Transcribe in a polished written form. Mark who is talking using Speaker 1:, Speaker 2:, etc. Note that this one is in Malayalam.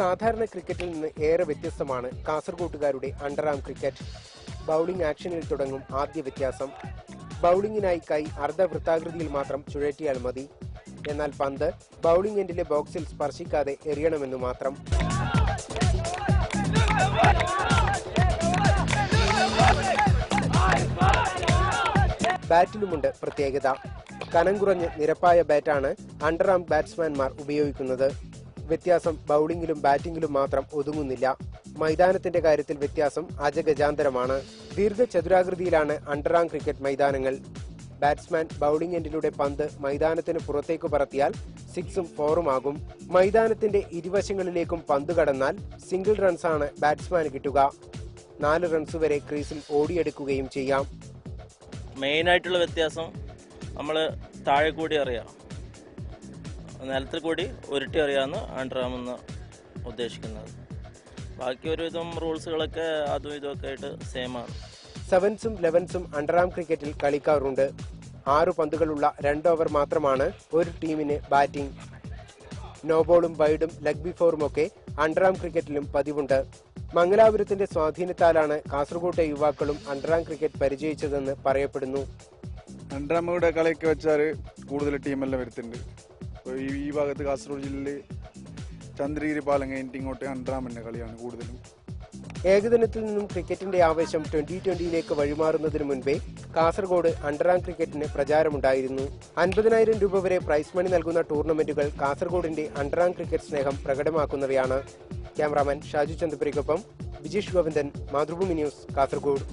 Speaker 1: സാധാരണ ക്രിക്കറ്റിൽ നിന്ന് ഏറെ വ്യത്യസ്തമാണ് കാസർകോട്ടുകാരുടെ അണ്ടർആം ക്രിക്കറ്റ്. ബൌളിംഗ് ആക്ഷനിൽ തുടങ്ങും ആദ്യ വ്യത്യാസം. ബൌളിംഗിനായി കൈ അർദ്ധവൃത്താകൃതിയിൽ മാത്രം ചുഴറ്റിയാൽ മതി. എന്നാൽ പന്ത് ബൌളിംഗ് എൻഡിലെ ബോക്സിൽ സ്പർശിക്കാതെ എറിയണമെന്നു മാത്രം. ബാറ്റിലുമുണ്ട് പ്രത്യേകത. കനം കുറഞ്ഞ് നിരപ്പായ ബാറ്റാണ് അണ്ടർആം ബാറ്റ്സ്മാൻമാർ ഉപയോഗിക്കുന്നത്. വ്യത്യാസം ബൌളിംഗിലും ബാറ്റിംഗിലും മാത്രം ഒതുങ്ങുന്നില്ല. മൈതാനത്തിന്റെ കാര്യത്തിൽ വ്യത്യാസം അജഗജാന്തരമാണ്. ദീർഘചതുരാകൃതിയിലാണ് അണ്ടർആം ക്രിക്കറ്റ് മൈതാനങ്ങൾ. ബാറ്റ്സ്മാൻ ബൌളിംഗ് എൻഡിലൂടെ പന്ത് മൈതാനത്തിന് പുറത്തേക്ക് പറത്തിയാൽ സിക്സും ഫോറും ആകും. മൈതാനത്തിന്റെ ഇരുവശങ്ങളിലേക്കും പന്ത് കടന്നാൽ സിംഗിൾ റൺസാണ് ബാറ്റ്സ്മാന് കിട്ടുക. 4 റൺസ് വരെ ക്രീസിൽ ഓടിയെടുക്കുകയും ചെയ്യാം.
Speaker 2: മെയിനായിട്ടുള്ള വ്യത്യാസം നമ്മൾ താഴെ കൂടി അറിയാം, നിലത്തിൽ കൂടി ഉരുട്ടി അറിയാമെന്ന് അണ്ടർആം എന്ന് ഉദ്ദേശിക്കുന്നത്. ബാക്കി ഒരുവിധം റൂൾസുകളൊക്കെ അതും ഇതൊക്കെ ആയിട്ട് സെയിമാണ്.
Speaker 1: 7സും 11സും അണ്ടർആം ക്രിക്കറ്റിൽ കളിക്കാറുണ്ട്. 6 പന്തുകളുള്ള 2 ഓവർ മാത്രമാണ് ഒരു ടീമിന് ബാറ്റിംഗ്. നോബോളും വൈഡും ലെഗ് ബിഫോറുമൊക്കെ അണ്ടർആം ക്രിക്കറ്റിലും പതിവുണ്ട്. മംഗലാപുരത്തിന്റെ സ്വാധീനത്താലാണ് കാസർകോട്ടെ യുവാക്കളും അണ്ടർആം ക്രിക്കറ്റ് പരിചയിച്ചതെന്ന് പറയപ്പെടുന്നു.
Speaker 3: അണ്ടർആമിയുടെ കളിയൊക്കെ വെച്ചാൽ കൂടുതൽ ടീമെല്ലാം വരുത്തുന്നുണ്ട്. ഈ ഭാഗത്ത് കാസർഗോഡ് ജില്ലയിൽ ചന്ദ്രഗിരി പാലം കഴിഞ്ഞിട്ട് ഇങ്ങോട്ട് അണ്ടർആമിന്റെ കളിയാണ് കൂടുതലും.
Speaker 1: ഏകദിനത്തിൽ നിന്നും ക്രിക്കറ്റിന്റെ ആവേശം 2020യിലേക്ക് വഴിമാറുന്നതിന് മുൻപേ കാസർഗോഡ് അണ്ടർആം ക്രിക്കറ്റിന് പ്രചാരമുണ്ടായിരുന്നു. 50,000 രൂപ വരെ പ്രൈസ് മണി നൽകുന്ന ടൂർണമെന്റുകൾ കാസർഗോഡിന്റെ അണ്ടർആം ക്രിക്കറ്റ് സ്നേഹം പ്രകടമാക്കുന്നവയാണ്. ക്യാമറാമാൻ ഷാജു ചന്ദ്രപുരയ്ക്കൊപ്പം വിജേഷ് ഗോവിന്ദൻ, മാതൃഭൂമി ന്യൂസ്, കാസർഗോഡ്.